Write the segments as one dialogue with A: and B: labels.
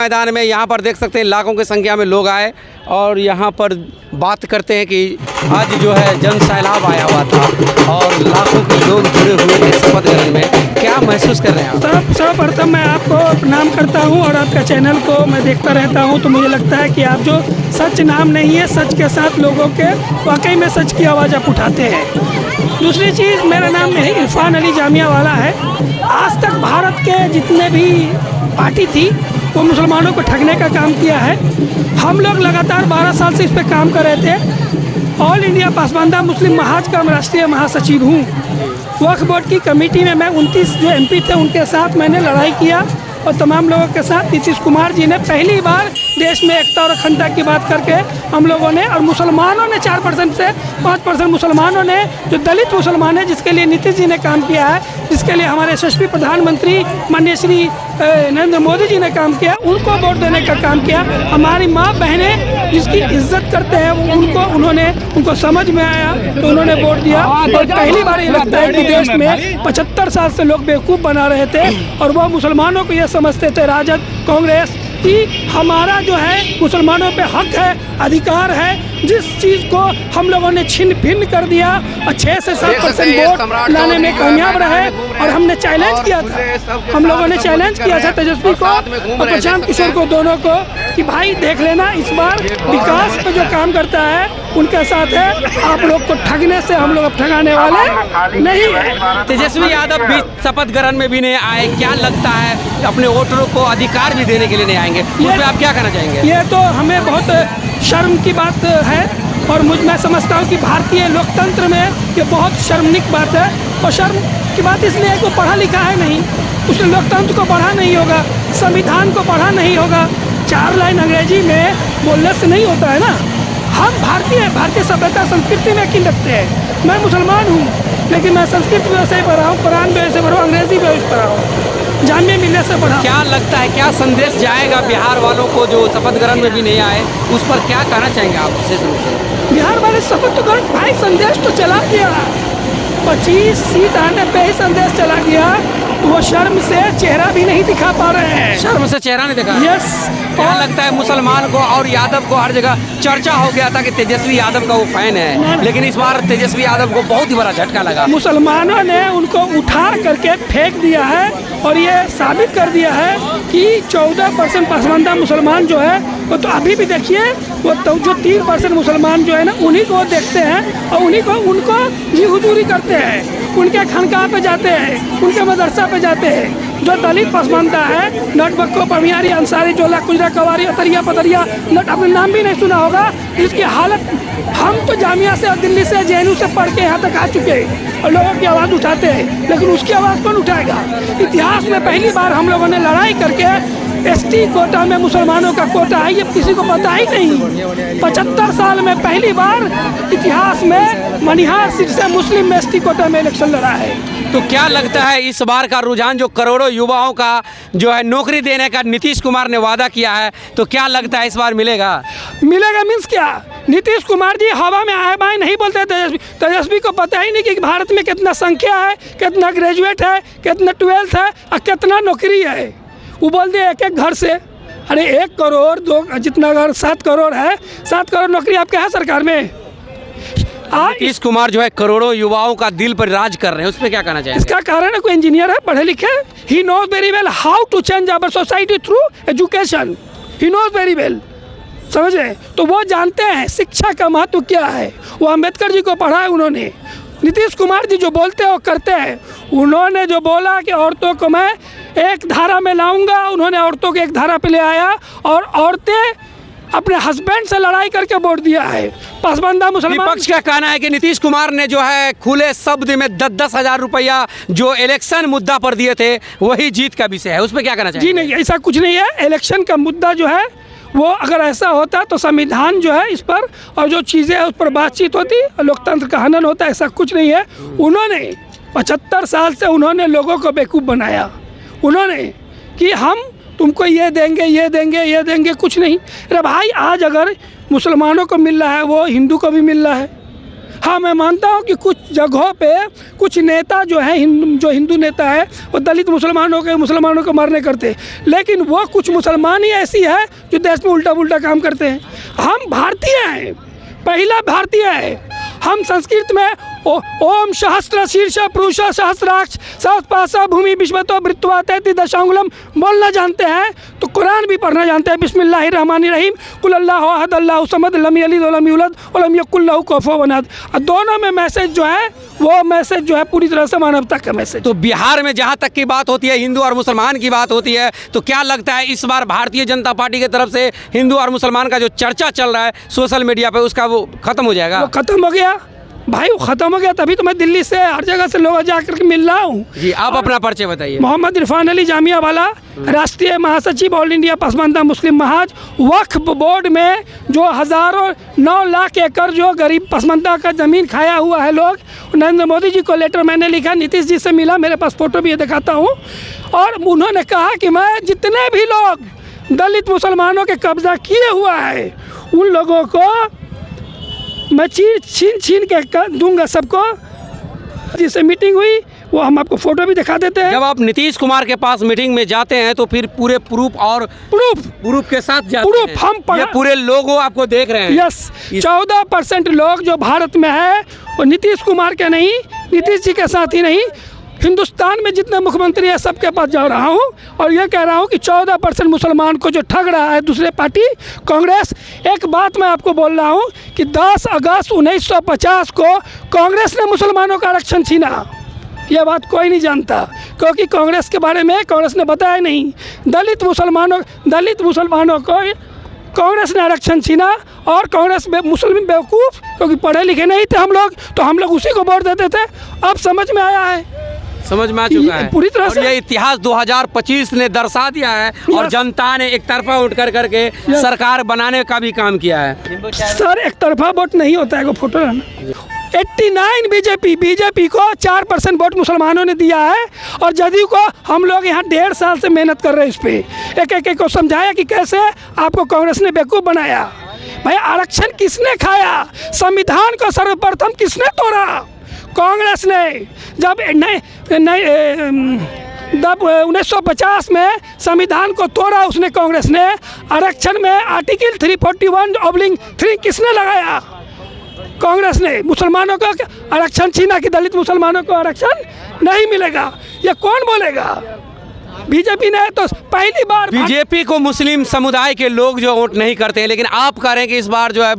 A: मैदान में यहाँ पर देख सकते हैं लाखों की संख्या में लोग आए और यहाँ पर बात करते हैं कि आज जो है जन सैलाब आया हुआ था और लाखों के लोग जुड़े हुए थे शपथ ग्रहण में। क्या महसूस कर रहे हैं आप?
B: सर्वप्रथम मैं आपको प्रणाम करता हूँ और आपका चैनल को मैं देखता रहता हूँ, तो मुझे लगता है कि आप जो सच नाम नहीं है, सच के साथ लोगों के वाकई में सच की आवाज़ आप उठाते हैं। दूसरी चीज़, मेरा नाम इरफान अली जामिया वाला है। आज तक भारत के जितने भी पार्टी थी वो मुसलमानों को ठगने का काम किया है। हम लोग लगातार 12 साल से इस पर काम कर रहे थे। ऑल इंडिया पासबांदा मुस्लिम महाज का राष्ट्रीय महासचिव हूँ। वक्फ बोर्ड की कमेटी में मैं 29 जो MP थे उनके साथ मैंने लड़ाई किया और तमाम लोगों के साथ नीतीश कुमार जी ने पहली बार देश में एकता और अखंडता की बात करके हम लोगों ने, और मुसलमानों ने 4% से 5% मुसलमानों ने, जो दलित मुसलमान है जिसके लिए नीतीश जी ने काम किया है, जिसके लिए हमारे यशस्वी प्रधानमंत्री माननीय श्री नरेंद्र मोदी जी ने काम किया, उनको वोट देने का काम किया। हमारी माँ बहनें जिसकी इज्जत करते हैं उनको समझ में आया तो उन्होंने वोट दिया। और पहली बार ये लगता है कि देश में 75 साल से लोग बेवकूफ़ बना रहे थे और वो मुसलमानों को ये समझते थे, राजद कांग्रेस, कि हमारा जो है मुसलमानों पे हक है, अधिकार है। जिस चीज़ को हम लोगों ने छिन्न भिन्न कर दिया और 6 से 7% वोट लाने में कामयाब रहे। और हमने चैलेंज किया था, हम लोगों ने चैलेंज किया था तेजस्वी को और प्रशांत किशोर को, दोनों को, कि भाई देख लेना इस बार विकास पे जो काम करता है उनके साथ है, आप लोग को ठगने से हम लोग अब ठगाने वाले नहीं है।
A: तेजस्वी यादव भी शपथ ग्रहण में भी नहीं आए, क्या लगता है अपने वोटरों को अधिकार भी देने के लिए नहीं आएंगे, उस पर आप क्या कहना चाहेंगे?
B: ये तो हमें बहुत शर्म की बात है और मैं समझता हूँ कि भारतीय लोकतंत्र में ये बहुत शर्मनाक बात है। और शर्म की बात इसलिए है कि वो पढ़ा लिखा है नहीं, उसने लोकतंत्र को पढ़ा नहीं होगा, संविधान को पढ़ा नहीं होगा। 4 लाइन अंग्रेजी में बोलने से नहीं होता है ना। हम भारतीय सभ्यता संस्कृति में यकीन रखते हैं। मैं मुसलमान हूँ लेकिन मैं संस्कृत भी वैसे ही पढ़ा हूँ, कुरान भी वैसे पढ़ा हूँ, अंग्रेजी भी वैसे पढ़ा हूँ, जामिया मिल्लिया से पढ़ा।
A: क्या लगता है, क्या संदेश जाएगा बिहार वालों को जो शपथ ग्रहण में भी नहीं आए, उस पर क्या कहना चाहेंगे आप विशेष रूप से?
B: बिहार वाले शपथ ग्रहण, भाई संदेश तो चला गया, 25 सीट आने पे ही संदेश चला गया। तो वो शर्म से चेहरा भी नहीं दिखा पा रहे हैं।
A: शर्म से चेहरा नहीं दिखा?
B: यस।
A: क्या लगता है मुसलमान को और यादव को हर जगह चर्चा हो गया था कि तेजस्वी यादव का वो फैन है, लेकिन इस बार तेजस्वी यादव को बहुत ही बड़ा झटका लगा।
B: मुसलमानों ने उनको उठा करके फेंक दिया है और ये साबित कर दिया है कि 14% पसमानदा मुसलमान जो है वो, तो अभी भी देखिए वो तो जो 3% मुसलमान जो है ना, उन्हीं को देखते हैं और उनको जी हुजूरी करते हैं, उनके खानकाह पे जाते हैं, उनके मदरसा पे जाते हैं। जो दलित पसमानदा है, नट बक्को, पमियारी, अंसारी, जोला, कुजरा, कवारी, अतरिया, पतरिया, नट, आपने नाम भी नहीं सुना होगा, इसकी हालत, हम तो जामिया से, दिल्ली से, JNU से पढ़ के यहाँ तक आ चुके हैं और लोगों की आवाज़ उठाते हैं, लेकिन उसकी आवाज़ कौन उठाएगा? इतिहास में पहली बार हम लोगों ने लड़ाई करके ST कोटा में मुसलमानों का कोटा है, ये किसी को पता ही नहीं। 75 साल में पहली बार इतिहास में मनिहार सीट से मुस्लिम में ST कोटा में इलेक्शन लड़ा है।
A: तो क्या लगता है इस बार का रुझान जो करोड़ों युवाओं का जो है नौकरी देने का नीतीश कुमार ने वादा किया है, तो क्या लगता है इस बार मिलेगा?
B: मिलेगा मीन्स क्या? नीतीश कुमार जी हवा में आए बाएं नहीं बोलते। तेजस्वी को पता ही नहीं कि भारत में कितना संख्या है, कितना ग्रेजुएट है, कितना 12th है और कितना नौकरी है। वो बोल दिए एक घर से, अरे 1 करोड़ 2 जितना, अगर 7 करोड़ है, 7 करोड़ नौकरी आपके है सरकार में।
A: नीतीश कुमार जो है करोड़ों युवाओं का दिल पर राज कर रहे हैं, उस पर क्या कहना चाहिए?
B: इसका कारण है कोई इंजीनियर है, पढ़े लिखे, he knows very well how to change our society through education, he knows very well, समझ रहे? तो वो जानते हैं शिक्षा का महत्व क्या है। वो अम्बेडकर जी को पढ़ा है उन्होंने। नीतीश कुमार जी जो बोलते हैं वो करते हैं। उन्होंने जो बोला कि औरतों को मैं एक धारा में लाऊंगा, उन्होंने औरतों को एक धारा पे ले आया और औरतें अपने हस्बैंड से लड़ाई करके वोट दिया है। पसमानदा मुसलमान।
A: विपक्ष का कहना है कि नीतीश कुमार ने जो है खुले शब्द में 10-10 हज़ार रुपया जो इलेक्शन मुद्दा पर दिए थे वही जीत का विषय है, उस पर क्या कहना चाहिए?
B: जी नहीं, ऐसा कुछ नहीं है। इलेक्शन का मुद्दा जो है वो अगर ऐसा होता तो संविधान जो है इस पर और जो चीज़ें उस पर बातचीत होती, लोकतंत्र का हनन होता, ऐसा कुछ नहीं है। उन्होंने 75 साल से उन्होंने लोगों को बेवकूफ़ बनाया। उन्होंने कि हम तुमको ये देंगे, ये देंगे, ये देंगे, कुछ नहीं। अरे भाई आज अगर मुसलमानों को मिल रहा है वो हिंदू को भी मिल रहा है, हाँ, मैं मानता हूँ कि कुछ जगहों पे कुछ नेता जो हैं, जो हिंदू नेता है, वो दलित मुसलमानों को मारने करते, लेकिन वो कुछ मुसलमान ही ऐसी है जो देश में उल्टा पुल्टा काम करते हैं। हम भारतीय हैं, पहला भारतीय है। हम संस्कृत में ओम सहस्र शीर्ष पुरुष सहस्राक्ष सहस्रपाशा भूमि विश्वतो वृत्वा तैति दशांगुलम बोलना जानते हैं, तो कुरान भी पढ़ना जानते हैं। बिस्मिल्लाहिर्रहमानिर्रहीम कुल अल्लाहु अहद अल्लाहु समद लम यलिद वलम यूलद वलम यकुल लहू कुफुवन अहद। और दोनों में मैसेज जो है, वो मैसेज जो है पूरी तरह से मानवता का मैसेज।
A: तो बिहार में जहाँ तक की बात होती है, हिंदू और मुसलमान की बात होती है, तो क्या लगता है इस बार भारतीय जनता पार्टी की तरफ से हिंदू और मुसलमान का जो चर्चा चल रहा है सोशल मीडिया पे, उसका वो खत्म हो जाएगा?
B: वो खत्म हो गया भाई, वो खत्म हो गया। तभी तो मैं दिल्ली से हर जगह से लोग जाकर के मिल रहा हूँ।
A: जी, आप अपना परिचय बताइए।
B: मोहम्मद इरफान अली जामिया वाला, राष्ट्रीय महासचिव ऑल इंडिया पसमानदा मुस्लिम महाज। वक्फ बोर्ड में जो हज़ारों 9 लाख एकड़ जो गरीब पसमानदा का ज़मीन खाया हुआ है लोग, नरेंद्र मोदी जी को लेटर मैंने लिखा, नीतीश जी से मिला, मेरे पास फ़ोटो भी दिखाता हूँ। और उन्होंने कहा कि मैं जितने भी लोग दलित मुसलमानों के कब्जा किए हुआ है, उन लोगों को मैं छीन के दूंगा सबको। जिससे मीटिंग हुई वो हम आपको फोटो भी दिखा देते हैं।
A: जब आप नीतीश कुमार के पास मीटिंग में जाते हैं तो फिर पूरे प्रूफ के साथ जाते हैं?
B: हम
A: ये पूरे लोग आपको देख रहे हैं?
B: यस, 14% लोग जो भारत में है वो नीतीश कुमार के नहीं, नीतीश जी के साथ ही नहीं, हिंदुस्तान में जितने मुख्यमंत्री हैं सबके पास जा रहा हूँ और ये कह रहा हूँ कि 14% मुसलमान को जो ठग रहा है दूसरे पार्टी कांग्रेस। एक बात मैं आपको बोल रहा हूँ कि 10 अगस्त 1950 को कांग्रेस ने मुसलमानों का आरक्षण छीना। यह बात कोई नहीं जानता, क्योंकि कांग्रेस के बारे में कांग्रेस ने बताया नहीं। दलित मुसलमानों को कांग्रेस ने आरक्षण छीना और कांग्रेस मुस्लिम बेवकूफ़, क्योंकि पढ़े लिखे नहीं थे हम लोग, तो हम लोग उसी को वोट देते थे। अब समझ में आया है,
A: समझ में आ चुका है
B: पूरी तरह से।
A: ये इतिहास 2025 ने दर्शा दिया है और जनता ने एक तरफा उठ करके सरकार बनाने का भी काम किया है।
B: सर, एक तरफा वोट नहीं होता है, वो फोटो है ना। 89 बीजेपी को 4% वोट मुसलमानों ने दिया है और जदयू को हम लोग यहाँ 1.5 साल से मेहनत कर रहे हैं इस पर। एक को समझाया कि कैसे आपको कांग्रेस ने बेवकूफ़ बनाया। भाई, आरक्षण किसने खाया? संविधान को सर्वप्रथम किसने तोड़ा? कांग्रेस ने। जब 1950 में संविधान को तोड़ा उसने कांग्रेस ने। आरक्षण में आर्टिकल 341(3) किसने लगाया? कांग्रेस ने। मुसलमानों को आरक्षण छीना कि दलित मुसलमानों को आरक्षण नहीं मिलेगा, ये कौन बोलेगा? बीजेपी ने तो पहली बार।
A: बीजेपी को मुस्लिम समुदाय के लोग जो वोट नहीं करते हैं, लेकिन आप कह रहे हैं कि इस बार जो है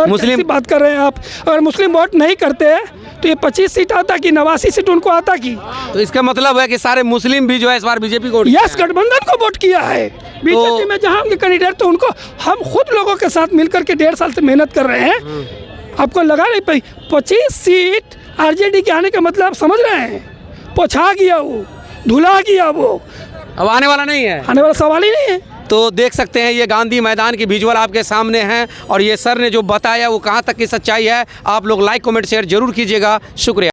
A: मुस्लिम
B: बात कर रहे हैं आप। अगर मुस्लिम वोट नहीं करते तो ये 25 सीट आता कि 89 सीट उनको आता की?
A: तो इसका मतलब है कि सारे मुस्लिम भी जो है इस बार बीजेपी को
B: यस, गठबंधन को वोट किया है। बीजेपी में जहाँ उनके कैंडिडेट, तो उनको हम खुद लोगों के साथ मिलकर के 1.5 साल से मेहनत कर रहे हैं। आपको लगा नहीं पाई 25 सीट आरजेडी के आने का मतलब आप समझ रहे हैं? पोछा गया वो, धुला गया वो,
A: अब आने वाला नहीं है,
B: आने वाला सवाल ही नहीं है।
A: तो देख सकते हैं ये गांधी मैदान की विजुअल आपके सामने हैं और ये सर ने जो बताया वो कहाँ तक की सच्चाई है। आप लोग लाइक कमेंट शेयर जरूर कीजिएगा। शुक्रिया।